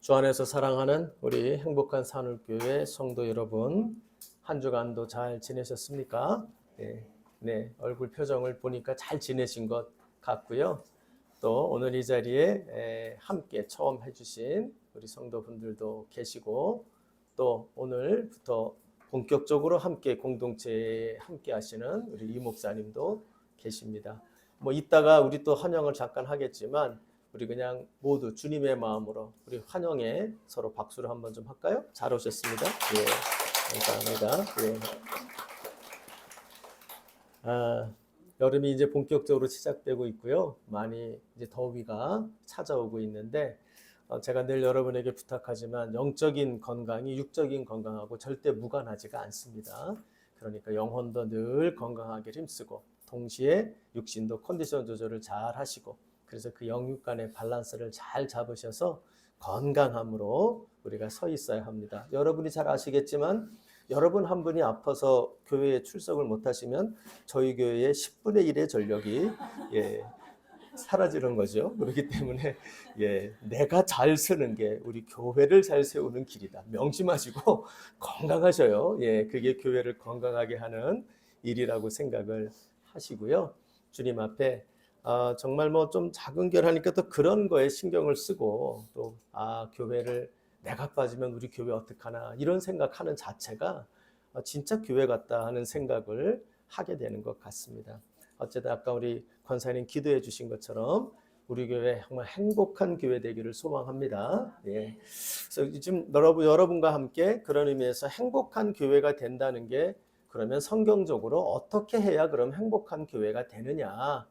주 안에서 사랑하는 우리 행복한 산울교회 성도 여러분, 한 주간도 잘 지내셨습니까? 네, 얼굴 표정을 보니까 잘 지내신 것 같고요. 또 오늘 이 자리에 함께 처음 해주신 우리 성도분들도 계시고, 또 오늘부터 본격적으로 함께 공동체에 함께 하시는 우리 이 목사님도 계십니다. 뭐 이따가 우리 또 환영을 잠깐 하겠지만, 우리 그냥 모두 주님의 마음으로 우리 환영에 서로 박수를 한번 좀 할까요? 잘 오셨습니다. 예, 감사합니다. 예. 여름이 이제 본격적으로 시작되고 있고요. 많이 이제 더위가 찾아오고 있는데, 제가 늘 여러분에게 부탁하지만 영적인 건강이 육적인 건강하고 절대 무관하지가 않습니다. 그러니까 영혼도 늘 건강하게 힘쓰고, 동시에 육신도 컨디션 조절을 잘 하시고, 그래서 그 영육 간의 밸런스를 잘 잡으셔서 건강함으로 우리가 서 있어야 합니다. 여러분이 잘 아시겠지만 여러분 한 분이 아파서 교회에 출석을 못하시면 저희 교회의 10분의 1의 전력이 사라지는 거죠. 그렇기 때문에 내가 잘 쓰는 게 우리 교회를 잘 세우는 길이다. 명심하시고 건강하셔요. 그게 교회를 건강하게 하는 일이라고 생각을 하시고요. 주님 앞에 정말 뭐 좀 작은 결하니까 또 그런 거에 신경을 쓰고 또 교회를 내가 빠지면 우리 교회 어떡하나 이런 생각하는 자체가 진짜 교회 같다 하는 생각을 하게 되는 것 같습니다. 어쨌든 아까 우리 권사님 기도해 주신 것처럼 우리 교회 정말 행복한 교회 되기를 소망합니다. 그래서 지금 여러분과 함께 그런 의미에서 행복한 교회가 된다는 게 그러면 성경적으로 어떻게 해야 그럼 행복한 교회가 되느냐,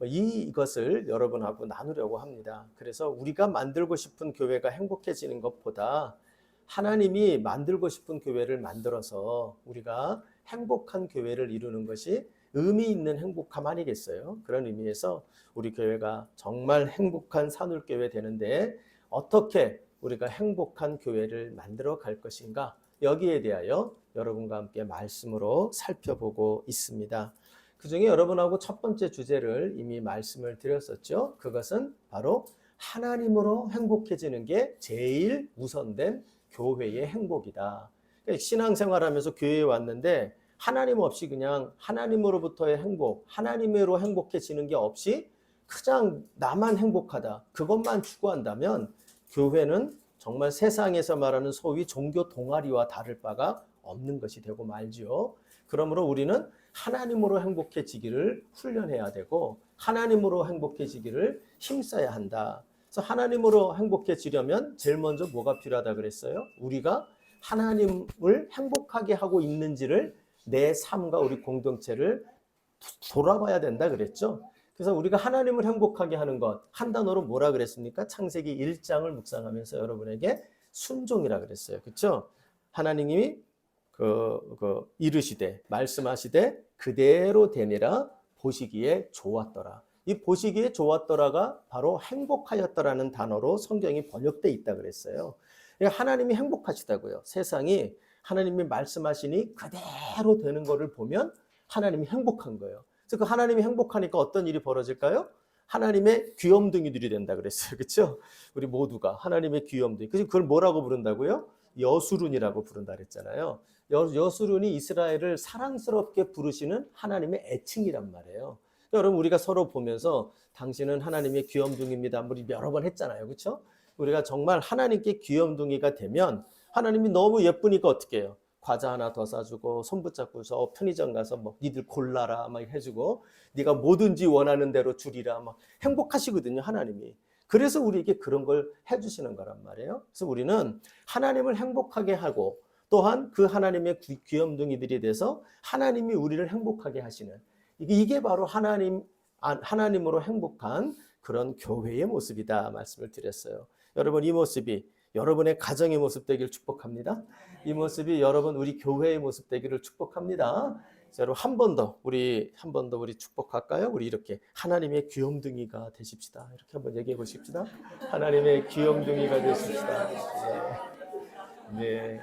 이것을 여러분하고 나누려고 합니다. 그래서 우리가 만들고 싶은 교회가 행복해지는 것보다 하나님이 만들고 싶은 교회를 만들어서 우리가 행복한 교회를 이루는 것이 의미 있는 행복함 아니겠어요? 그런 의미에서 우리 교회가 정말 행복한 산울교회 되는데 어떻게 우리가 행복한 교회를 만들어 갈 것인가, 여기에 대하여 여러분과 함께 말씀으로 살펴보고 있습니다. 그 중에 여러분하고 첫 번째 주제를 이미 말씀을 드렸었죠. 그것은 바로 하나님으로 행복해지는 게 제일 우선된 교회의 행복이다. 신앙생활하면서 교회에 왔는데 하나님 없이 그냥 하나님으로부터의 행복, 하나님으로 행복해지는 게 없이 그냥 나만 행복하다, 그것만 추구한다면 교회는 정말 세상에서 말하는 소위 종교 동아리와 다를 바가 없는 것이 되고 말지요. 그러므로 우리는 하나님으로 행복해지기를 훈련해야 되고 하나님으로 행복해지기를 힘써야 한다. 그래서 하나님으로 행복해지려면 제일 먼저 뭐가 필요하다 그랬어요? 우리가 하나님을 행복하게 하고 있는지를 내 삶과 우리 공동체를 돌아봐야 된다 그랬죠. 그래서 우리가 하나님을 행복하게 하는 것, 한 단어로 뭐라 그랬습니까? 창세기 1장을 묵상하면서 여러분에게 순종이라 그랬어요. 그렇죠? 하나님이 이르시되 말씀하시되 그대로 되니라 보시기에 좋았더라. 이 보시기에 좋았더라가 바로 행복하였더라는 단어로 성경이 번역돼 있다 그랬어요. 그러니까 하나님이 행복하시다고요. 세상이 하나님이 말씀하시니 그대로 되는 것을 보면 하나님이 행복한 거예요. 그래서 그 하나님이 행복하니까 어떤 일이 벌어질까요? 하나님의 귀염둥이들이 된다 그랬어요. 그렇죠? 우리 모두가 하나님의 귀염둥이. 그걸 뭐라고 부른다고요? 여수룬이라고 부른다 그랬잖아요. 여수룬이 이스라엘을 사랑스럽게 부르시는 하나님의 애칭이란 말이에요. 여러분, 우리가 서로 보면서 당신은 하나님의 귀염둥이입니다, 우리 여러 번 했잖아요. 그렇죠? 우리가 정말 하나님께 귀염둥이가 되면 하나님이 너무 예쁘니까 어떻게 해요? 과자 하나 더 사주고 손 붙잡고서 편의점 가서 뭐 니들 골라라 막 해주고 네가 뭐든지 원하는 대로 주리라 막 행복하시거든요, 하나님이. 그래서 우리에게 그런 걸 해주시는 거란 말이에요. 그래서 우리는 하나님을 행복하게 하고 또한 그 하나님의 귀염둥이들이 돼서 하나님이 우리를 행복하게 하시는, 이게 바로 하나님으로 행복한 그런 교회의 모습이다 말씀을 드렸어요. 여러분, 이 모습이 여러분의 가정의 모습 되기를 축복합니다. 이 모습이 여러분 우리 교회의 모습 되기를 축복합니다. 여러분, 한 번 더 우리 축복할까요? 우리 이렇게 하나님의 귀염둥이가 되십시다. 이렇게 한번 얘기해 보십시다. 하나님의 귀염둥이가 되십시다. 네.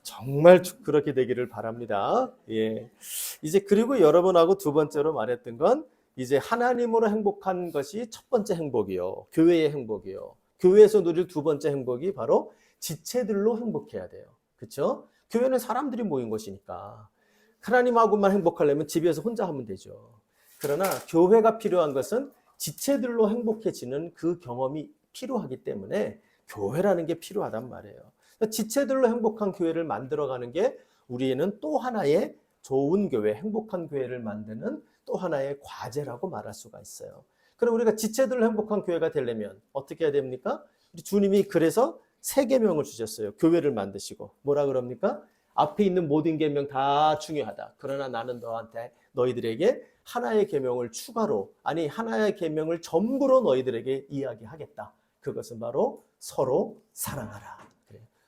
정말 그렇게 되기를 바랍니다. 이제 그리고 여러분하고 두 번째로 말했던 건 이제 하나님으로 행복한 것이 첫 번째 행복이요. 교회의 행복이요. 교회에서 누릴 두 번째 행복이 바로 지체들로 행복해야 돼요. 그렇죠? 교회는 사람들이 모인 곳이니까 하나님하고만 행복하려면 집에서 혼자 하면 되죠. 그러나 교회가 필요한 것은 지체들로 행복해지는 그 경험이 필요하기 때문에 교회라는 게 필요하단 말이에요. 지체들로 행복한 교회를 만들어가는 게 우리는 또 하나의 좋은 교회, 행복한 교회를 만드는 또 하나의 과제라고 말할 수가 있어요. 그럼 우리가 지체들로 행복한 교회가 되려면 어떻게 해야 됩니까? 우리 주님이 그래서 세 계명을 주셨어요. 교회를 만드시고 뭐라 그럽니까? 앞에 있는 모든 계명 다 중요하다. 그러나 나는 너희들에게 하나의 계명을 추가로, 아니 하나의 계명을 전부로 너희들에게 이야기하겠다. 그것은 바로 서로 사랑하라.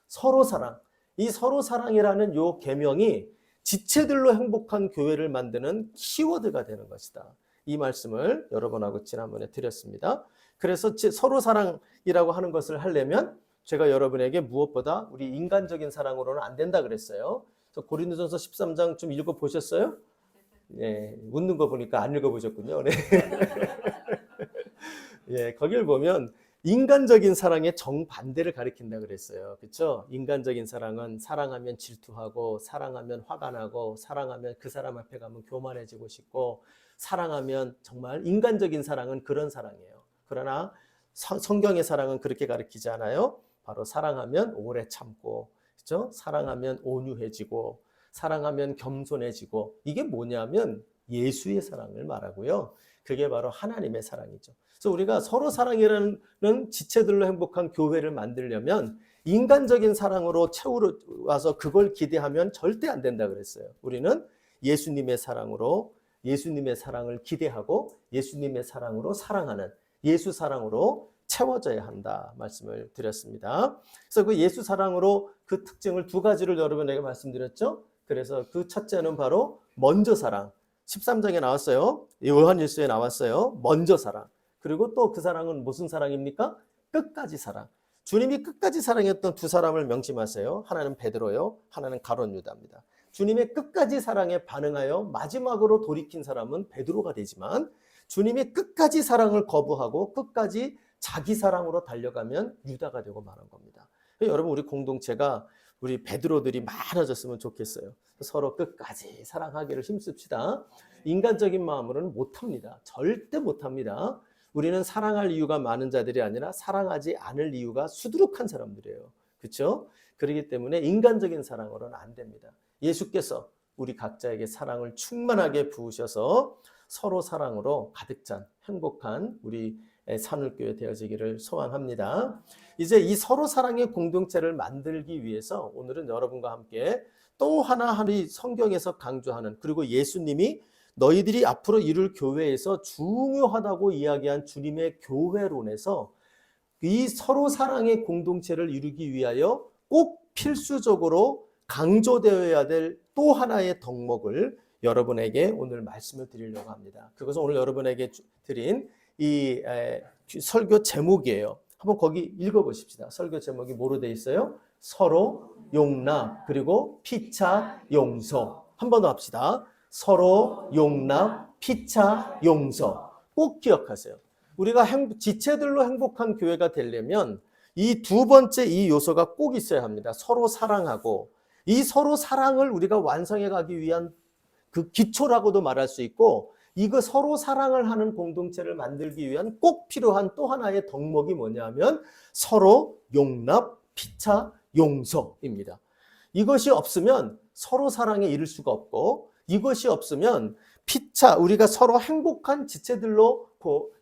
서로 사랑. 이 서로 사랑이라는 요 계명이 지체들로 행복한 교회를 만드는 키워드가 되는 것이다. 이 말씀을 여러분하고 지난번에 드렸습니다. 그래서 서로 사랑이라고 하는 것을 하려면 제가 여러분에게 무엇보다 우리 인간적인 사랑으로는 안 된다 그랬어요. 그래서 고린도전서 13장 좀 읽어보셨어요? 네, 웃는 거 보니까 안 읽어보셨군요. 네. 예, 거기를 보면 인간적인 사랑의 정반대를 가리킨다 그랬어요. 그렇죠? 인간적인 사랑은 사랑하면 질투하고 사랑하면 화가 나고 사랑하면 그 사람 앞에 가면 교만해지고 싶고 사랑하면 정말 인간적인 사랑은 그런 사랑이에요. 그러나 성경의 사랑은 그렇게 가리키지 않아요. 바로 사랑하면 오래 참고, 그렇죠? 사랑하면 온유해지고 사랑하면 겸손해지고 이게 뭐냐면 예수의 사랑을 말하고요. 그게 바로 하나님의 사랑이죠. 그래서 우리가 서로 사랑이라는 지체들로 행복한 교회를 만들려면 인간적인 사랑으로 채우러 와서 그걸 기대하면 절대 안 된다 그랬어요. 우리는 예수님의 사랑으로 예수님의 사랑을 기대하고 예수님의 사랑으로 사랑하는 예수 사랑으로 채워져야 한다 말씀을 드렸습니다. 그래서 그 예수 사랑으로 그 특징을 두 가지를 여러분에게 말씀드렸죠. 그래서 그 첫째는 바로 먼저 사랑. 13장에 나왔어요. 요한일서에 나왔어요. 먼저 사랑. 그리고 또 그 사랑은 무슨 사랑입니까? 끝까지 사랑. 주님이 끝까지 사랑했던 두 사람을 명심하세요. 하나는 베드로요. 하나는 가룟 유다입니다. 주님의 끝까지 사랑에 반응하여 마지막으로 돌이킨 사람은 베드로가 되지만 주님이 끝까지 사랑을 거부하고 끝까지 자기 사랑으로 달려가면 유다가 되고 마는 겁니다. 여러분 우리 공동체가 우리 베드로들이 많아졌으면 좋겠어요. 서로 끝까지 사랑하기를 힘씁시다. 인간적인 마음으로는 못합니다. 절대 못합니다. 우리는 사랑할 이유가 많은 자들이 아니라 사랑하지 않을 이유가 수두룩한 사람들이에요. 그렇죠? 그렇기 때문에 인간적인 사랑으로는 안 됩니다. 예수께서 우리 각자에게 사랑을 충만하게 부으셔서 서로 사랑으로 가득 찬 행복한 우리 산울교회 되어지기를 소원합니다. 이제 이 서로 사랑의 공동체를 만들기 위해서 오늘은 여러분과 함께 또 하나 성경에서 강조하는 그리고 예수님이 너희들이 앞으로 이룰 교회에서 중요하다고 이야기한 주님의 교회론에서 이 서로 사랑의 공동체를 이루기 위하여 꼭 필수적으로 강조되어야 될 또 하나의 덕목을 여러분에게 오늘 말씀을 드리려고 합니다. 그것은 오늘 여러분에게 드린 이 설교 제목이에요. 한번 거기 읽어보십시다. 설교 제목이 뭐로 되어 있어요? 서로 용납 그리고 피차 용서. 한 번 더 합시다. 서로 용납 피차 용서. 꼭 기억하세요. 우리가 지체들로 행복한 교회가 되려면 이 두 번째 이 요소가 꼭 있어야 합니다. 서로 사랑하고 이 서로 사랑을 우리가 완성해 가기 위한 그 기초라고도 말할 수 있고 이거 서로 사랑을 하는 공동체를 만들기 위한 꼭 필요한 또 하나의 덕목이 뭐냐면 서로 용납, 피차, 용서입니다. 이것이 없으면 서로 사랑에 이를 수가 없고 이것이 없으면 피차, 우리가 서로 행복한 지체들로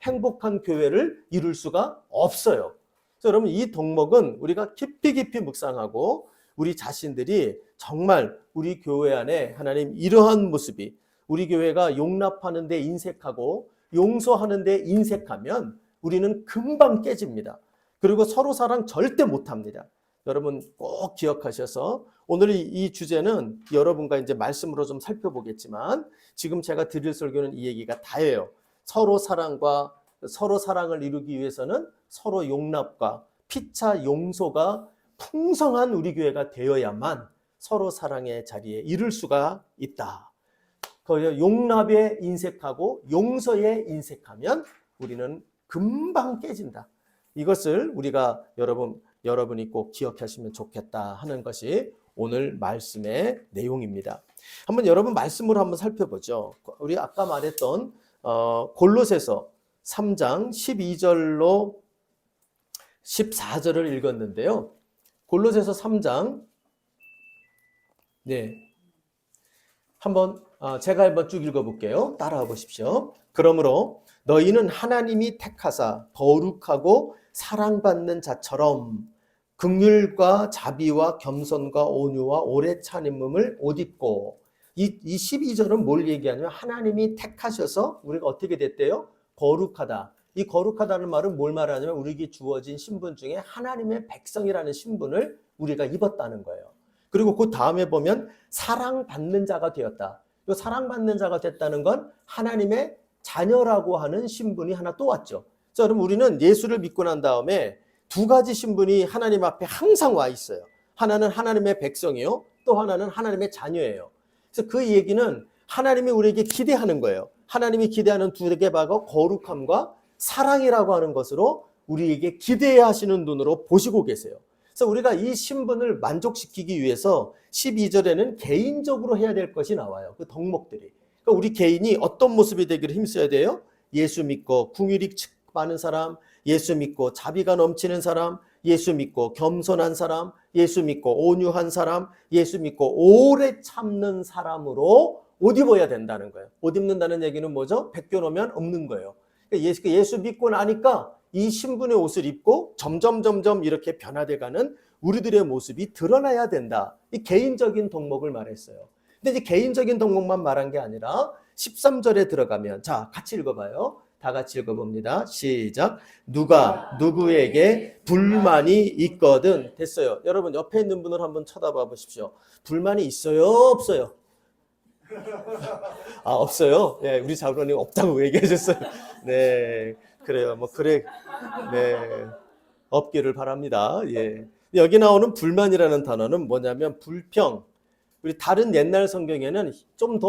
행복한 교회를 이룰 수가 없어요. 그래서 여러분 이 덕목은 우리가 깊이 묵상하고 우리 자신들이 정말 우리 교회 안에 하나님 이러한 모습이 우리 교회가 용납하는 데 인색하고 용서하는 데 인색하면 우리는 금방 깨집니다. 그리고 서로 사랑 절대 못합니다. 여러분 꼭 기억하셔서 오늘 이 주제는 여러분과 이제 말씀으로 좀 살펴보겠지만 지금 제가 드릴 설교는 이 얘기가 다예요. 서로 사랑을 이루기 위해서는 서로 용납과 피차 용서가 풍성한 우리 교회가 되어야만 서로 사랑의 자리에 이를 수가 있다. 그 용납에 인색하고 용서에 인색하면 우리는 금방 깨진다. 이것을 우리가 여러분이 꼭 기억하시면 좋겠다 하는 것이 오늘 말씀의 내용입니다. 한번 여러분 말씀으로 한번 살펴보죠. 우리 아까 말했던 골로새서 3장 12절로 14절을 읽었는데요. 골로새서 3장 제가 한번 쭉 읽어볼게요. 따라와 보십시오. 그러므로 너희는 하나님이 택하사 거룩하고 사랑받는 자처럼 긍휼과 자비와 겸손과 온유와 오래 참음을 옷 입고, 이 12절은 뭘 얘기하냐면 하나님이 택하셔서 우리가 어떻게 됐대요? 거룩하다. 이 거룩하다는 말은 뭘 말하냐면 우리에게 주어진 신분 중에 하나님의 백성이라는 신분을 우리가 입었다는 거예요. 그리고 그 다음에 보면 사랑받는 자가 되었다. 이 사랑받는 자가 됐다는 건 하나님의 자녀라고 하는 신분이 하나 또 왔죠. 자, 그럼 우리는 예수를 믿고 난 다음에 두 가지 신분이 하나님 앞에 항상 와 있어요. 하나는 하나님의 백성이요, 또 하나는 하나님의 자녀예요. 그래서 그 얘기는 하나님이 우리에게 기대하는 거예요. 하나님이 기대하는 두 개 바가 거룩함과 사랑이라고 하는 것으로 우리에게 기대하시는 눈으로 보시고 계세요. 그래서 우리가 이 신분을 만족시키기 위해서 12절에는 개인적으로 해야 될 것이 나와요. 그 덕목들이. 그러니까 우리 개인이 어떤 모습이 되기를 힘써야 돼요? 예수 믿고 긍휼이 많은 사람, 예수 믿고 자비가 넘치는 사람, 예수 믿고 겸손한 사람, 예수 믿고 온유한 사람, 예수 믿고 오래 참는 사람으로 옷 입어야 된다는 거예요. 옷 입는다는 얘기는 뭐죠? 벗겨놓으면 없는 거예요. 예수 믿고 나니까 이 신분의 옷을 입고 점점 이렇게 변화돼가는 우리들의 모습이 드러나야 된다. 이 개인적인 덕목을 말했어요. 근데 이제 개인적인 덕목만 말한 게 아니라 13절에 들어가면, 자, 같이 읽어봐요. 다 같이 읽어봅니다. 시작. 누가 누구에게 불만이 있거든. 됐어요. 여러분 옆에 있는 분을 한번 쳐다봐 보십시오. 불만이 있어요, 없어요? 아, 없어요? 네, 우리 자로님 없다고 얘기해 줬어요. 네, 그래요. 뭐 그래, 네, 없기를 바랍니다. 예. 여기 나오는 불만이라는 단어는 뭐냐면 불평. 우리 다른 옛날 성경에는 좀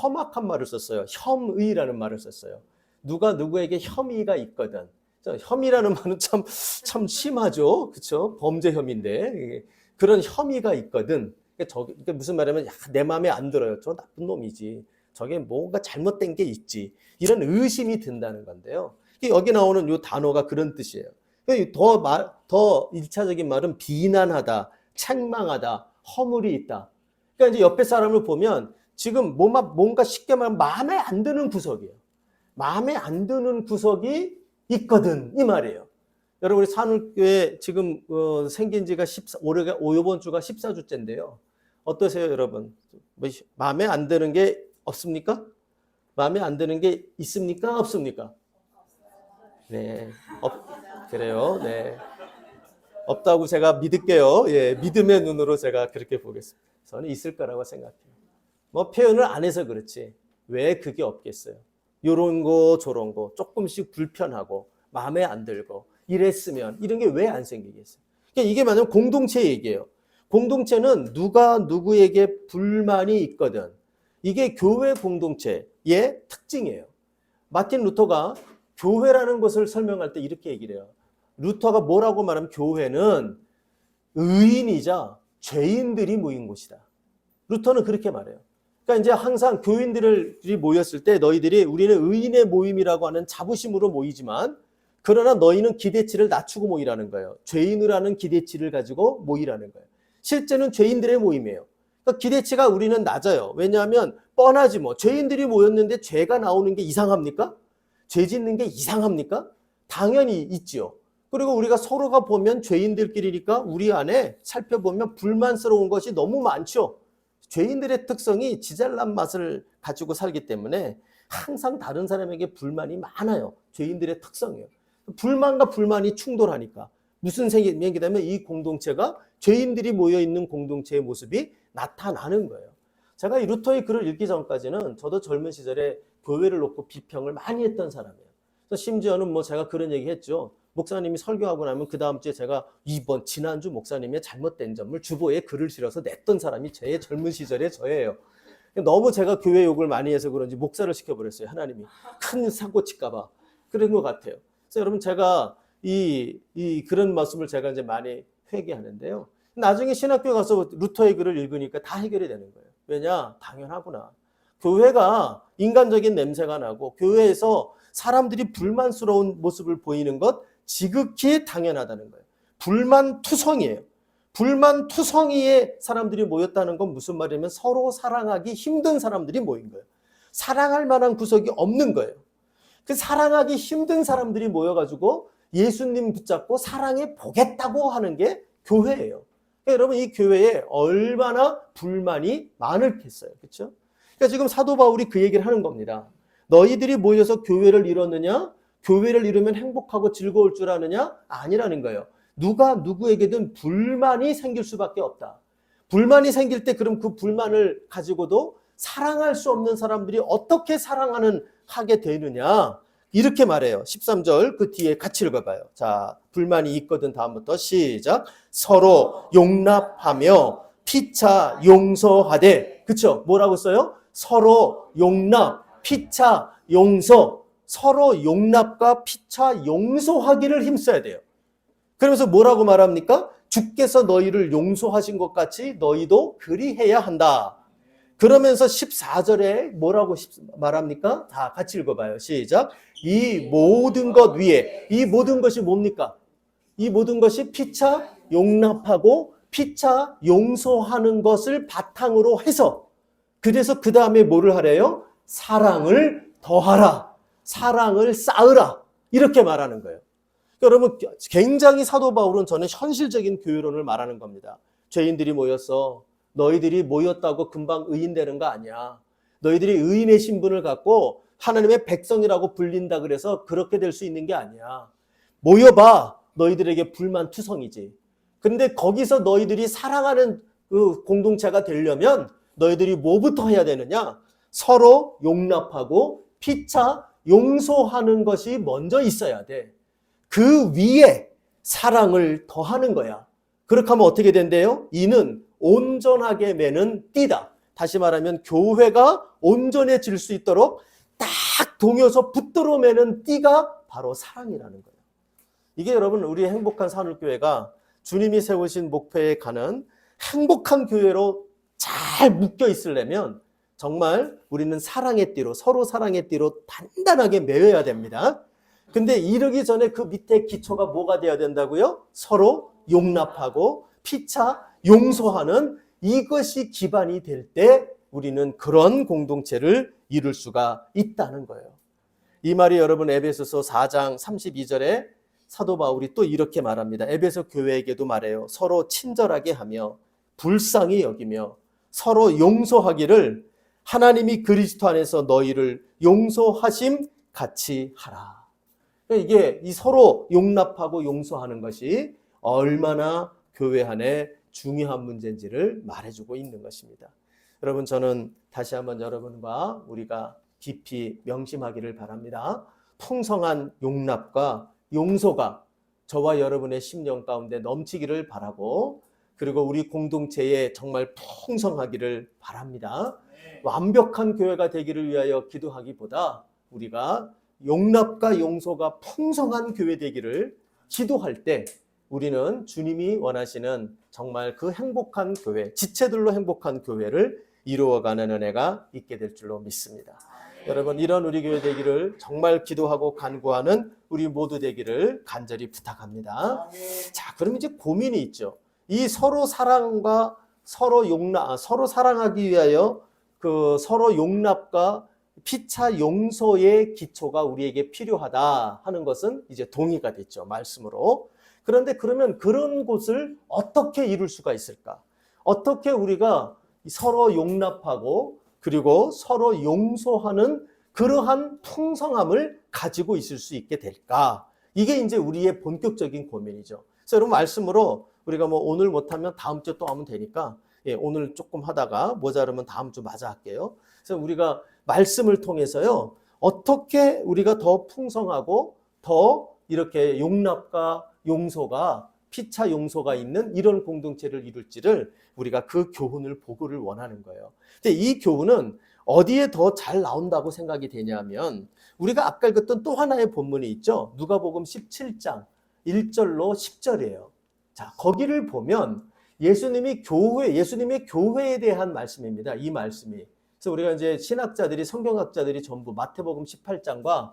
험악한 말을 썼어요. 혐의라는 말을 썼어요. 누가 누구에게 혐의가 있거든. 혐의라는 말은 참 심하죠. 그렇죠? 범죄 혐의인데 그런 혐의가 있거든. 그러니까 무슨 말이냐면 내 마음에 안 들어요. 저 나쁜 놈이지. 저게 뭔가 잘못된 게 있지. 이런 의심이 든다는 건데요. 여기 나오는 이 단어가 그런 뜻이에요. 더 1차적인 말은 비난하다, 책망하다, 허물이 있다. 그러니까 이제 옆에 사람을 보면 지금 뭔가 쉽게 말하면 마음에 안 드는 구석이에요. 마음에 안 드는 구석이 있거든, 이 말이에요. 여러분, 우리 산울교회 지금 생긴 지가 이번 주가 14주째인데요. 어떠세요, 여러분? 마음에 안 드는 게 없습니까? 마음에 안 드는 게 있습니까? 없습니까? 네, 그래요. 네, 없다고 제가 믿을게요. 예, 믿음의 눈으로 제가 그렇게 보겠습니다. 저는 있을 거라고 생각해요. 뭐 표현을 안 해서 그렇지 왜 그게 없겠어요? 요런 거 저런 거 조금씩 불편하고 마음에 안 들고 이랬으면 이런 게 왜 안 생기겠어요? 그러니까 이게 만약 공동체 얘기예요. 공동체는 누가 누구에게 불만이 있거든. 이게 교회 공동체의 특징이에요. 마틴 루터가 교회라는 것을 설명할 때 이렇게 얘기를 해요. 루터가 뭐라고 말하면 교회는 의인이자 죄인들이 모인 곳이다. 루터는 그렇게 말해요. 그러니까 이제 항상 교인들이 모였을 때 너희들이 우리는 의인의 모임이라고 하는 자부심으로 모이지만 그러나 너희는 기대치를 낮추고 모이라는 거예요. 죄인을 하는 기대치를 가지고 모이라는 거예요. 실제는 죄인들의 모임이에요. 그러니까 기대치가 우리는 낮아요. 왜냐하면 뻔하지 뭐. 죄인들이 모였는데 죄가 나오는 게 이상합니까? 죄 짓는 게 이상합니까? 당연히 있지요. 그리고 우리가 서로가 보면 죄인들끼리니까 우리 안에 살펴보면 불만스러운 것이 너무 많죠. 죄인들의 특성이 지잘난 맛을 가지고 살기 때문에 항상 다른 사람에게 불만이 많아요. 죄인들의 특성이에요. 불만과 불만이 충돌하니까 무슨 생각이 되면 이 공동체가 죄인들이 모여있는 공동체의 모습이 나타나는 거예요. 제가 이 루터의 글을 읽기 전까지는 저도 젊은 시절에 교회를 놓고 비평을 많이 했던 사람이에요. 심지어는 뭐 제가 그런 얘기 했죠. 목사님이 설교하고 나면 그 다음 주에 제가 지난주 목사님의 잘못된 점을 주보에 글을 실어서 냈던 사람이 제 젊은 시절의 저예요. 너무 제가 교회 욕을 많이 해서 그런지 목사를 시켜버렸어요. 하나님이 큰 사고 칠까 봐. 그런 것 같아요. 그래서 여러분 제가 그런 말씀을 제가 이제 많이 회개하는데요. 나중에 신학교 가서 루터의 글을 읽으니까 다 해결이 되는 거예요. 왜냐? 당연하구나. 교회가 인간적인 냄새가 나고 교회에서 사람들이 불만스러운 모습을 보이는 것 지극히 당연하다는 거예요. 불만투성이에요. 불만투성이에 사람들이 모였다는 건 무슨 말이냐면 서로 사랑하기 힘든 사람들이 모인 거예요. 사랑할 만한 구석이 없는 거예요. 그 사랑하기 힘든 사람들이 모여가지고 예수님 붙잡고 사랑해 보겠다고 하는 게 교회예요. 그러니까 여러분 이 교회에 얼마나 불만이 많을겠어요. 그렇죠? 그러니까 지금 사도 바울이 그 얘기를 하는 겁니다. 너희들이 모여서 교회를 이뤘느냐? 교회를 이루면 행복하고 즐거울 줄 아느냐? 아니라는 거예요. 누가 누구에게든 불만이 생길 수밖에 없다. 불만이 생길 때 그럼 그 불만을 가지고도 사랑할 수 없는 사람들이 어떻게 하게 되느냐? 이렇게 말해요. 13절 그 뒤에 같이 읽어봐요. 자, 불만이 있거든 다음부터 시작. 서로 용납하며 피차 용서하되. 그쵸? 뭐라고 써요? 서로 용납, 피차 용서. 서로 용납과 피차 용서하기를 힘써야 돼요. 그러면서 뭐라고 말합니까? 주께서 너희를 용서하신 것 같이 너희도 그리해야 한다. 그러면서 14절에 뭐라고 말합니까? 다 같이 읽어봐요. 시작. 이 모든 것 위에, 이 모든 것이 뭡니까? 이 모든 것이 피차 용납하고 피차 용서하는 것을 바탕으로 해서, 그래서 그 다음에 뭐를 하래요? 사랑을 더하라. 사랑을 쌓으라. 이렇게 말하는 거예요. 여러분 굉장히 사도 바울은 저는 현실적인 교회론을 말하는 겁니다. 죄인들이 모였어. 너희들이 모였다고 금방 의인 되는 거 아니야. 너희들이 의인의 신분을 갖고 하나님의 백성이라고 불린다 그래서 그렇게 될 수 있는 게 아니야. 모여봐. 너희들에게 불만투성이지. 근데 거기서 너희들이 사랑하는 그 공동체가 되려면 너희들이 뭐부터 해야 되느냐? 서로 용납하고 피차 용서하는 것이 먼저 있어야 돼. 그 위에 사랑을 더하는 거야. 그렇게 하면 어떻게 된대요? 이는 온전하게 매는 띠다. 다시 말하면 교회가 온전해질 수 있도록 딱 동여서 붙들어 매는 띠가 바로 사랑이라는 거예요. 이게 여러분 우리의 행복한 산울교회가 주님이 세우신 목표에 가는 행복한 교회로 잘 묶여 있으려면 정말 우리는 사랑의 띠로, 서로 사랑의 띠로 단단하게 매여야 됩니다. 근데 이르기 전에 그 밑에 기초가 뭐가 되어야 된다고요? 서로 용납하고 피차 용서하는 이것이 기반이 될 때 우리는 그런 공동체를 이룰 수가 있다는 거예요. 이 말이 여러분 에베소서 4장 32절에 사도 바울이 또 이렇게 말합니다. 에베소 교회에게도 말해요. 서로 친절하게 하며 불쌍히 여기며 서로 용서하기를 하나님이 그리스도 안에서 너희를 용서하심 같이 하라. 이게 이 서로 용납하고 용서하는 것이 얼마나 교회 안에 중요한 문제인지를 말해주고 있는 것입니다. 여러분 저는 다시 한번 여러분과 우리가 깊이 명심하기를 바랍니다. 풍성한 용납과 용서가 저와 여러분의 심령 가운데 넘치기를 바라고, 그리고 우리 공동체에 정말 풍성하기를 바랍니다. 완벽한 교회가 되기를 위하여 기도하기보다 우리가 용납과 용서가 풍성한 교회 되기를 기도할 때 우리는 주님이 원하시는 정말 그 행복한 교회, 지체들로 행복한 교회를 이루어가는 은혜가 있게 될 줄로 믿습니다. 여러분 이런 우리 교회 되기를 정말 기도하고 간구하는 우리 모두 되기를 간절히 부탁합니다. 자, 그럼 이제 고민이 있죠. 이 서로 사랑과 서로 서로 사랑하기 위하여 그 서로 용납과 피차 용서의 기초가 우리에게 필요하다 하는 것은 이제 동의가 됐죠. 말씀으로. 그런데 그러면 그런 곳을 어떻게 이룰 수가 있을까? 어떻게 우리가 서로 용납하고 그리고 서로 용서하는 그러한 풍성함을 가지고 있을 수 있게 될까? 이게 이제 우리의 본격적인 고민이죠. 그래서 여러분 말씀으로 우리가 뭐 오늘 못하면 다음 주에 또 하면 되니까 오늘 조금 하다가 모자르면 다음 주 마저 할게요. 그래서 우리가 말씀을 통해서요, 어떻게 우리가 더 풍성하고 더 이렇게 용납과 용서가 피차 용서가 있는 이런 공동체를 이룰지를 우리가 그 교훈을 보고를 원하는 거예요. 근데 이 교훈은 어디에 더 잘 나온다고 생각이 되냐면 우리가 아까 읽었던 또 하나의 본문이 있죠. 누가복음 17장 1절로 10절이에요. 자, 거기를 보면 예수님의 교회에 대한 말씀입니다. 이 말씀이. 그래서 우리가 이제 신학자들이, 성경학자들이 전부 마태복음 18장과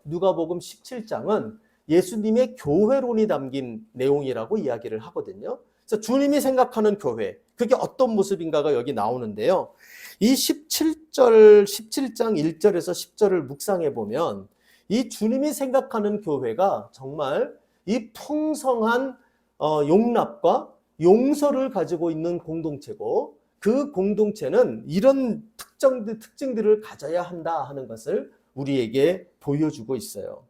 누가복음 17장은 예수님의 교회론이 담긴 내용이라고 이야기를 하거든요. 그래서 주님이 생각하는 교회, 그게 어떤 모습인가가 여기 나오는데요. 이 17장 1절에서 10절을 묵상해 보면 이 주님이 생각하는 교회가 정말 이 풍성한 용납과 용서를 가지고 있는 공동체고, 그 공동체는 이런 특징들을 가져야 한다 하는 것을 우리에게 보여주고 있어요.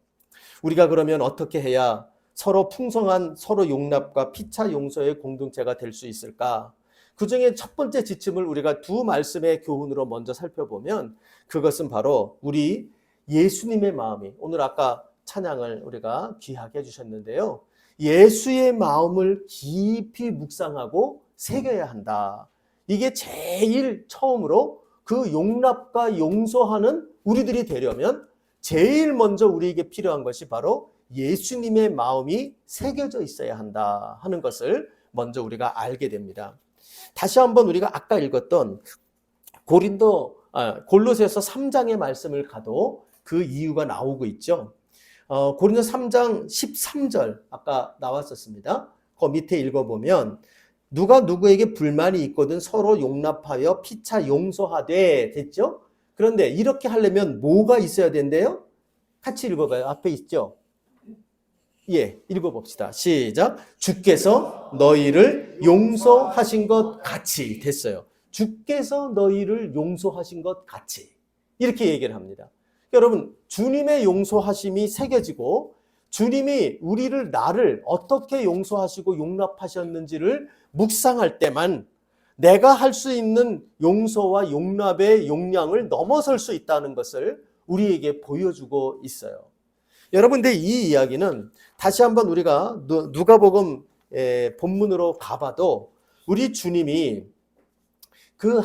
우리가 그러면 어떻게 해야 서로 풍성한 서로 용납과 피차 용서의 공동체가 될 수 있을까? 그 중에 첫 번째 지침을 우리가 두 말씀의 교훈으로 먼저 살펴보면, 그것은 바로 우리 예수님의 마음이, 오늘 아까 찬양을 우리가 귀하게 해주셨는데요. 예수의 마음을 깊이 묵상하고 새겨야 한다. 이게 제일 처음으로 그 용납과 용서하는 우리들이 되려면 제일 먼저 우리에게 필요한 것이 바로 예수님의 마음이 새겨져 있어야 한다 하는 것을 먼저 우리가 알게 됩니다. 다시 한번 우리가 아까 읽었던 골로새서 3장의 말씀을 가도 그 이유가 나오고 있죠. 고린도 3장 13절 아까 나왔었습니다. 그 밑에 읽어보면 누가 누구에게 불만이 있거든 서로 용납하여 피차 용서하되, 됐죠? 그런데 이렇게 하려면 뭐가 있어야 된대요? 같이 읽어봐요. 앞에 있죠? 예, 읽어봅시다. 시작. 주께서 너희를 용서하신 것 같이, 됐어요. 주께서 너희를 용서하신 것 같이, 이렇게 얘기를 합니다. 여러분, 주님의 용서하심이 새겨지고 주님이 나를 어떻게 용서하시고 용납하셨는지를 묵상할 때만 내가 할 수 있는 용서와 용납의 용량을 넘어설 수 있다는 것을 우리에게 보여주고 있어요. 여러분, 근데 이 이야기는 다시 한번 우리가 누가복음 본문으로 가봐도 우리 주님이 그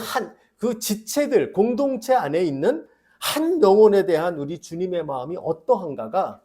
지체들, 공동체 안에 있는 한 영혼에 대한 우리 주님의 마음이 어떠한가가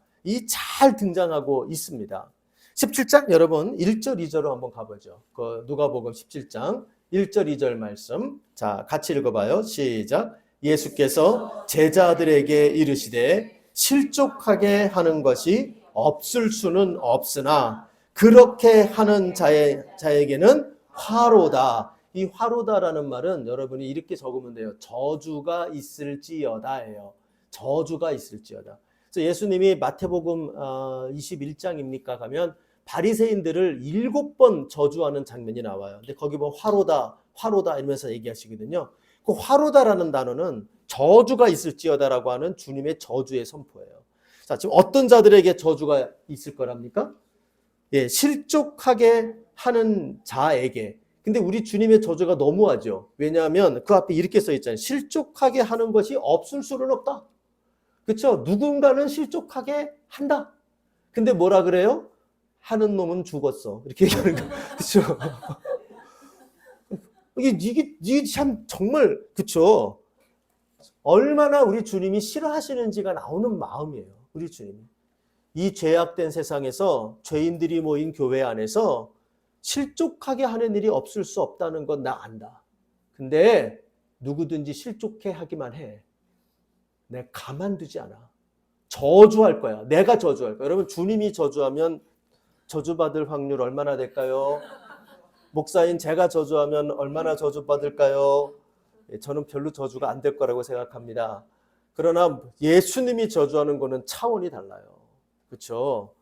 잘 등장하고 있습니다. 17장 여러분 1절 2절로 한번 가보죠. 그 누가복음 17장 1절 2절 말씀. 자, 같이 읽어봐요. 시작. 예수께서 제자들에게 이르시되 실족하게 하는 것이 없을 수는 없으나 그렇게 하는 자에게는 화로다. 이 화로다라는 말은 여러분이 이렇게 적으면 돼요. 저주가 있을지어다예요. 저주가 있을지어다. 그래서 예수님이 마태복음 21장입니까 가면 바리새인들을 7번 저주하는 장면이 나와요. 근데 거기 보면 화로다 이러면서 얘기하시거든요. 그 화로다라는 단어는 저주가 있을지어다라고 하는 주님의 저주의 선포예요. 자, 지금 어떤 자들에게 저주가 있을 거랍니까? 예, 실족하게 하는 자에게. 근데 우리 주님의 저주가 너무하죠. 왜냐하면 그 앞에 이렇게 써 있잖아요. 실족하게 하는 것이 없을 수는 없다. 그렇죠? 누군가는 실족하게 한다. 근데 뭐라 그래요? 하는 놈은 죽었어. 이렇게 얘기하는 거. 그렇죠? 이게 참 정말, 그렇죠? 얼마나 우리 주님이 싫어하시는지가 나오는 마음이에요. 우리 주님이. 이 죄악된 세상에서 죄인들이 모인 교회 안에서 실족하게 하는 일이 없을 수 없다는 건 나 안다. 근데 누구든지 실족해 하기만 해. 내가 가만두지 않아. 저주할 거야. 내가 저주할 거야. 여러분, 주님이 저주하면 저주받을 확률 얼마나 될까요? 목사인 제가 저주하면 얼마나 저주받을까요? 저는 별로 저주가 안 될 거라고 생각합니다. 그러나 예수님이 저주하는 거는 차원이 달라요. 그렇죠?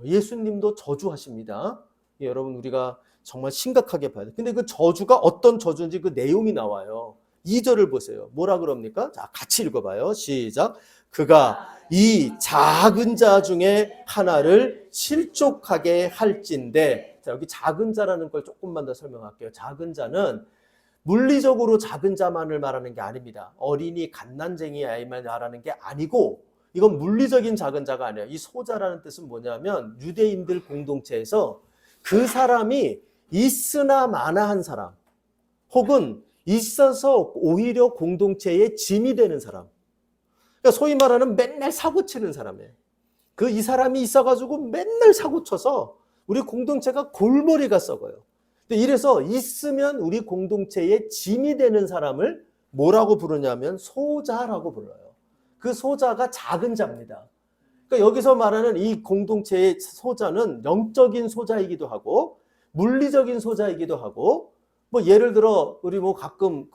예수님도 저주하십니다. 여러분, 우리가 정말 심각하게 봐야 돼요. 근데 그 저주가 어떤 저주인지 그 내용이 나와요. 2절을 보세요. 뭐라 그럽니까? 자, 같이 읽어봐요. 시작. 그가 이 작은 자 중에 하나를 실족하게 할진대. 자, 여기 작은 자라는 걸 조금만 더 설명할게요. 작은 자는 물리적으로 작은 자만을 말하는 게 아닙니다. 어린이, 갓난쟁이 아이만 말하는 게 아니고, 이건 물리적인 작은 자가 아니에요. 이 소자라는 뜻은 뭐냐면 유대인들 공동체에서 그 사람이 있으나 마나한 사람, 혹은 있어서 오히려 공동체의 짐이 되는 사람. 그러니까 소위 말하는 맨날 사고치는 사람이에요. 그 이 사람이 있어가지고 맨날 사고 쳐서 우리 공동체가 골머리가 썩어요. 근데 이래서 있으면 우리 공동체의 짐이 되는 사람을 뭐라고 부르냐면 소자라고 불러요. 그 소자가 작은 자입니다. 그러니까 여기서 말하는 이 공동체의 소자는 영적인 소자이기도 하고 물리적인 소자이기도 하고, 뭐 예를 들어 우리 뭐 가끔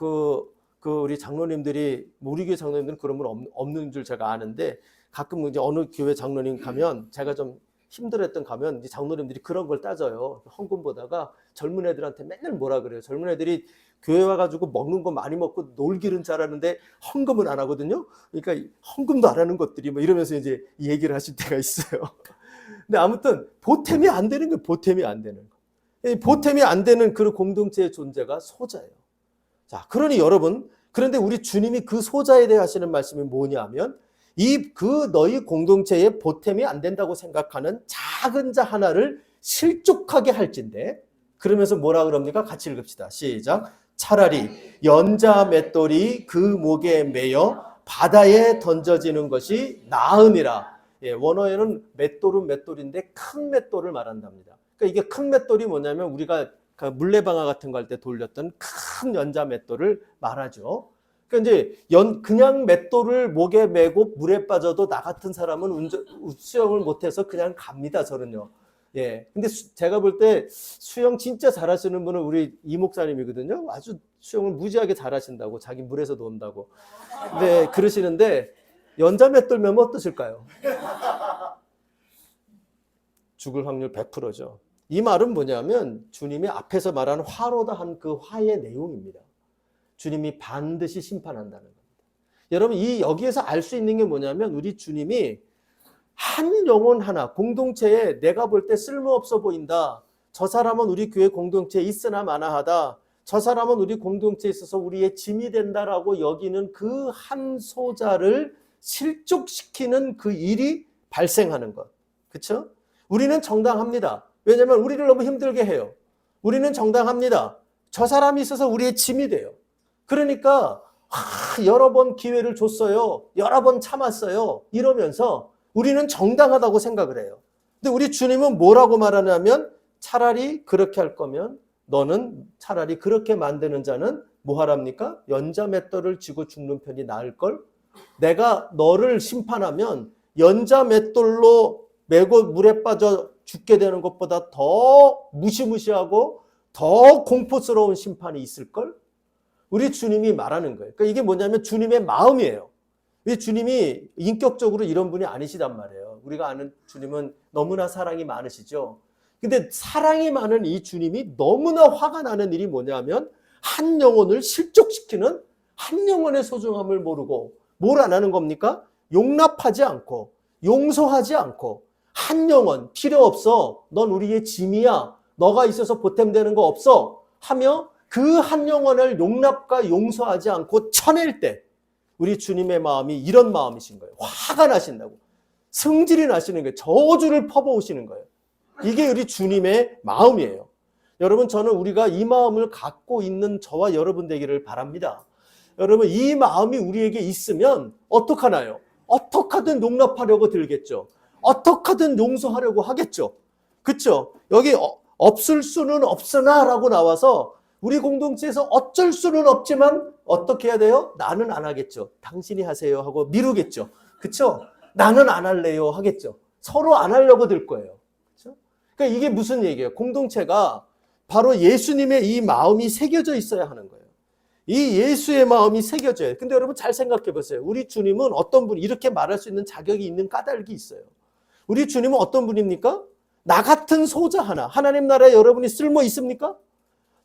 우리 장로님들이, 우리 교회 장로님들은 그런 분 없는 줄 제가 아는데, 가끔 이제 어느 교회 장로님 가면, 제가 좀 힘들었던 가면 이제 장로님들이 그런 걸 따져요. 헌금 보다가 젊은 애들한테 맨날 뭐라 그래요. 젊은 애들이 교회 와가지고 먹는 거 많이 먹고 놀기는 잘하는데 헌금은 안 하거든요. 그러니까 헌금도 안 하는 것들이 뭐 이러면서 이제 이 얘기를 하실 때가 있어요. 근데 아무튼 보탬이 안 되는 거예요. 보탬이 안 되는 거. 보탬이 안 되는 그 공동체의 존재가 소자예요. 자, 그러니 여러분, 그런데 우리 주님이 그 소자에 대해 하시는 말씀이 뭐냐면, 너희 공동체에 보탬이 안 된다고 생각하는 작은 자 하나를 실족하게 할진대. 그러면서 뭐라 그럽니까? 같이 읽읍시다. 시작. 차라리 연자 맷돌이 그 목에 매여 바다에 던져지는 것이 나음이라. 예, 원어에는 맷돌은 맷돌인데 큰 맷돌을 말한답니다. 그러니까 이게 큰 맷돌이 뭐냐면 우리가 물레방아 같은 거 할 때 돌렸던 큰 연자 맷돌을 말하죠. 그러니까 이제 그냥 맷돌을 목에 메고 물에 빠져도 나 같은 사람은 수영을 못해서 그냥 갑니다. 저는요. 예. 근데 제가 볼 때 수영 진짜 잘하시는 분은 우리 이 목사님이거든요. 아주 수영을 무지하게 잘하신다고, 자기 물에서 논다고. 네, 그러시는데 연자 맷돌 메면 어떠실까요? 죽을 확률 100%죠. 이 말은 뭐냐면 주님이 앞에서 말한 화로다 한 그 화의 내용입니다. 주님이 반드시 심판한다는 겁니다. 여러분, 여기에서 알 수 있는 게 뭐냐면 우리 주님이 한 영혼 하나, 공동체에 내가 볼 때 쓸모없어 보인다. 저 사람은 우리 교회 공동체에 있으나 마나하다. 저 사람은 우리 공동체에 있어서 우리의 짐이 된다라고 여기는 그 한 소자를 실족시키는 그 일이 발생하는 것. 그렇죠? 우리는 정당합니다. 왜냐하면 우리를 너무 힘들게 해요. 우리는 정당합니다. 저 사람이 있어서 우리의 짐이 돼요. 그러니까 여러 번 기회를 줬어요. 여러 번 참았어요. 이러면서 우리는 정당하다고 생각을 해요. 근데 우리 주님은 뭐라고 말하냐면 차라리 그렇게 할 거면 너는 차라리 그렇게 만드는 자는 뭐 하랍니까? 연자 맷돌을 쥐고 죽는 편이 나을걸? 내가 너를 심판하면 연자 맷돌로 메고 물에 빠져 죽게 되는 것보다 더 무시무시하고 더 공포스러운 심판이 있을걸? 우리 주님이 말하는 거예요. 그러니까 이게 뭐냐면 주님의 마음이에요. 왜 주님이 인격적으로 이런 분이 아니시단 말이에요. 우리가 아는 주님은 너무나 사랑이 많으시죠. 근데 사랑이 많은 이 주님이 너무나 화가 나는 일이 뭐냐면 한 영혼을 실족시키는, 한 영혼의 소중함을 모르고 뭘 안 하는 겁니까? 용납하지 않고 용서하지 않고 한 영혼 필요 없어. 넌 우리의 짐이야. 너가 있어서 보탬되는 거 없어. 하며 그 한 영혼을 용납과 용서하지 않고 쳐낼 때 우리 주님의 마음이 이런 마음이신 거예요. 화가 나신다고. 성질이 나시는 거예요. 저주를 퍼부으시는 거예요. 이게 우리 주님의 마음이에요. 여러분, 저는 우리가 이 마음을 갖고 있는 저와 여러분 되기를 바랍니다. 여러분, 이 마음이 우리에게 있으면 어떡하나요? 어떡하든 용납하려고 들겠죠. 어떡하든 용서하려고 하겠죠. 그렇죠? 여기 없을 수는 없으나 라고 나와서 우리 공동체에서 어쩔 수는 없지만 어떻게 해야 돼요? 나는 안 하겠죠. 당신이 하세요 하고 미루겠죠. 그렇죠? 나는 안 할래요 하겠죠. 서로 안 하려고 들 거예요. 그렇죠? 그러니까 이게 무슨 얘기예요? 공동체가 바로 예수님의 이 마음이 새겨져 있어야 하는 거예요. 이 예수의 마음이 새겨져요. 근데 여러분 잘 생각해 보세요. 우리 주님은 어떤 분, 이렇게 말할 수 있는 자격이 있는 까닭이 있어요. 우리 주님은 어떤 분입니까? 나 같은 소자 하나. 하나님 나라에 여러분이 쓸모 있습니까?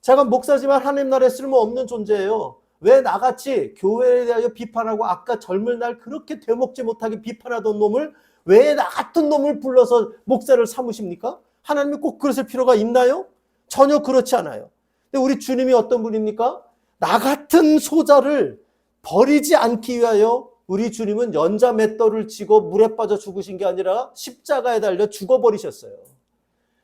제가 목사지만 하나님 나라에 쓸모없는 존재예요. 왜 나같이 교회에 대하여 비판하고 아까 젊은 날 그렇게 되먹지 못하게 비판하던 놈을 왜 나 같은 놈을 불러서 목사를 삼으십니까? 하나님이 꼭 그러실 필요가 있나요? 전혀 그렇지 않아요. 근데 우리 주님이 어떤 분입니까? 나 같은 소자를 버리지 않기 위하여 우리 주님은 연자 맷돌을 쥐고 물에 빠져 죽으신 게 아니라 십자가에 달려 죽어버리셨어요.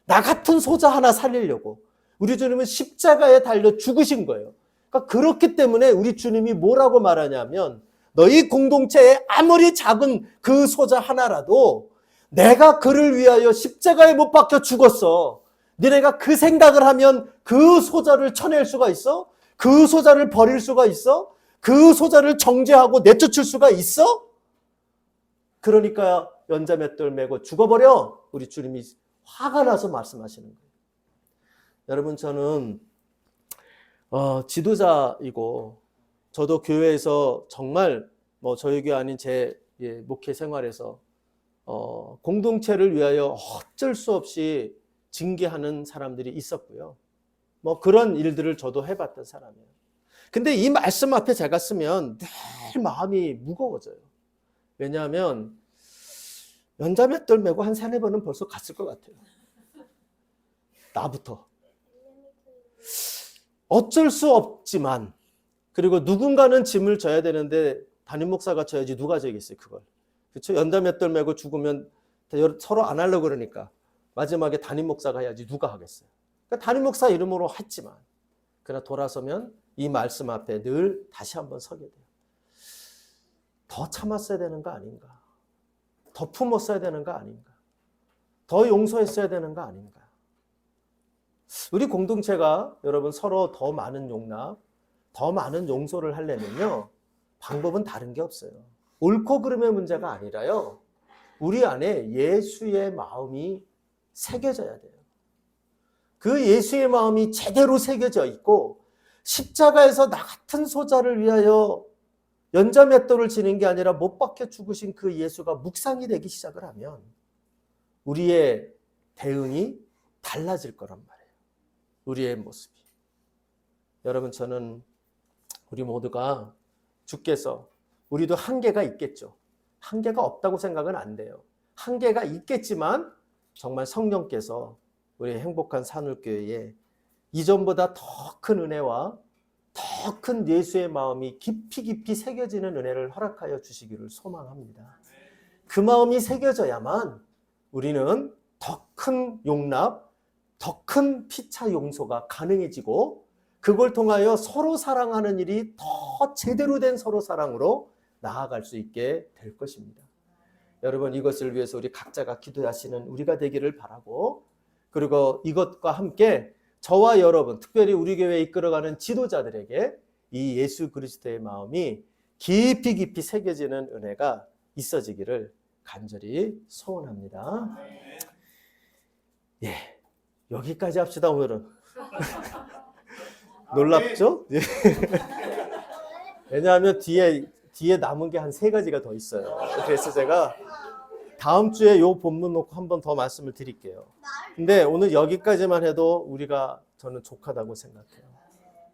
나 같은 소자 하나 살리려고 우리 주님은 십자가에 달려 죽으신 거예요. 그러니까 그렇기 때문에 우리 주님이 뭐라고 말하냐면 너희 공동체에 아무리 작은 그 소자 하나라도 내가 그를 위하여 십자가에 못 박혀 죽었어. 너네가 그 생각을 하면 그 소자를 쳐낼 수가 있어? 그 소자를 버릴 수가 있어? 그 소자를 정죄하고 내쫓을 수가 있어? 그러니까 연자맷돌 메고 죽어버려. 우리 주님이 화가 나서 말씀하시는 거예요. 여러분, 저는 지도자이고 저도 교회에서 정말 저희 교회 아닌 제 목회 생활에서 공동체를 위하여 어쩔 수 없이 징계하는 사람들이 있었고요. 그런 일들을 저도 해봤던 사람이에요. 근데 이 말씀 앞에 제가 쓰면 늘 마음이 무거워져요. 왜냐하면 연자맷돌 메고 한 3-4번은 벌써 갔을 것 같아요. 나부터. 어쩔 수 없지만, 그리고 누군가는 짐을 져야 되는데 담임 목사가 져야지 누가 져야겠어요, 그걸. 그렇죠? 연자맷돌 메고 죽으면 서로 안 하려고 그러니까 마지막에 담임 목사가 해야지 누가 하겠어요. 그러니까 담임 목사 이름으로 했지만, 그러나 돌아서면 이 말씀 앞에 늘 다시 한번 서게 돼요. 더 참았어야 되는 거 아닌가? 더 품었어야 되는 거 아닌가? 더 용서했어야 되는 거 아닌가? 우리 공동체가 여러분 서로 더 많은 용납, 더 많은 용서를 하려면요, 방법은 다른 게 없어요. 옳고 그름의 문제가 아니라요, 우리 안에 예수의 마음이 새겨져야 돼요. 그 예수의 마음이 제대로 새겨져 있고 십자가에서 나 같은 소자를 위하여 연자맷돌을 지는 게 아니라 못 박혀 죽으신 그 예수가 묵상이 되기 시작을 하면 우리의 대응이 달라질 거란 말이에요. 우리의 모습이. 여러분, 저는 우리 모두가 주께서, 우리도 한계가 있겠죠. 한계가 없다고 생각은 안 돼요. 한계가 있겠지만 정말 성령께서 우리 행복한 산울교회에 이전보다 더 큰 은혜와 더 큰 예수의 마음이 깊이 깊이 새겨지는 은혜를 허락하여 주시기를 소망합니다. 그 마음이 새겨져야만 우리는 더 큰 용납, 더 큰 피차 용서가 가능해지고 그걸 통하여 서로 사랑하는 일이 더 제대로 된 서로 사랑으로 나아갈 수 있게 될 것입니다. 여러분, 이것을 위해서 우리 각자가 기도하시는 우리가 되기를 바라고, 그리고 이것과 함께 저와 여러분, 특별히 우리 교회에 이끌어가는 지도자들에게 이 예수 그리스도의 마음이 깊이 깊이 새겨지는 은혜가 있어지기를 간절히 소원합니다. 예, 여기까지 합시다. 오늘은 놀랍죠? 예. 왜냐하면 뒤에 남은 게 한 3가지가 더 있어요. 그래서 제가 다음 주에 요 본문 놓고 한 번 더 말씀을 드릴게요. 근데 오늘 여기까지만 해도 저는 족하다고 생각해요.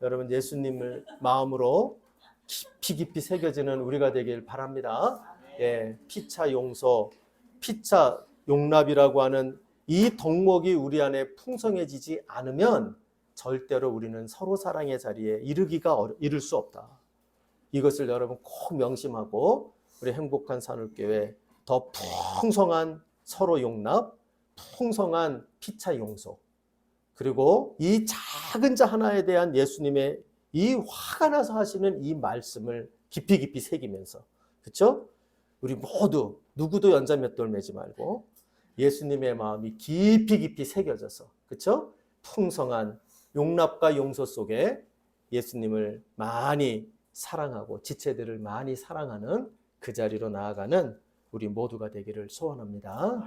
여러분, 예수님을 마음으로 깊이 깊이 새겨지는 우리가 되길 바랍니다. 예, 피차 용서, 피차 용납이라고 하는 이 덕목이 우리 안에 풍성해지지 않으면 절대로 우리는 서로 사랑의 자리에 이를 수 없다. 이것을 여러분 꼭 명심하고 우리 행복한 산울교회 더 풍성한 서로 용납, 풍성한 피차 용서, 그리고 이 작은 자 하나에 대한 예수님의 이 화가 나서 하시는 이 말씀을 깊이 깊이 새기면서, 그렇죠? 우리 모두 누구도 연자맷돌 매지 말고 예수님의 마음이 깊이 깊이 새겨져서, 그렇죠? 풍성한 용납과 용서 속에 예수님을 많이 사랑하고 지체들을 많이 사랑하는 그 자리로 나아가는 우리 모두가 되기를 소원합니다.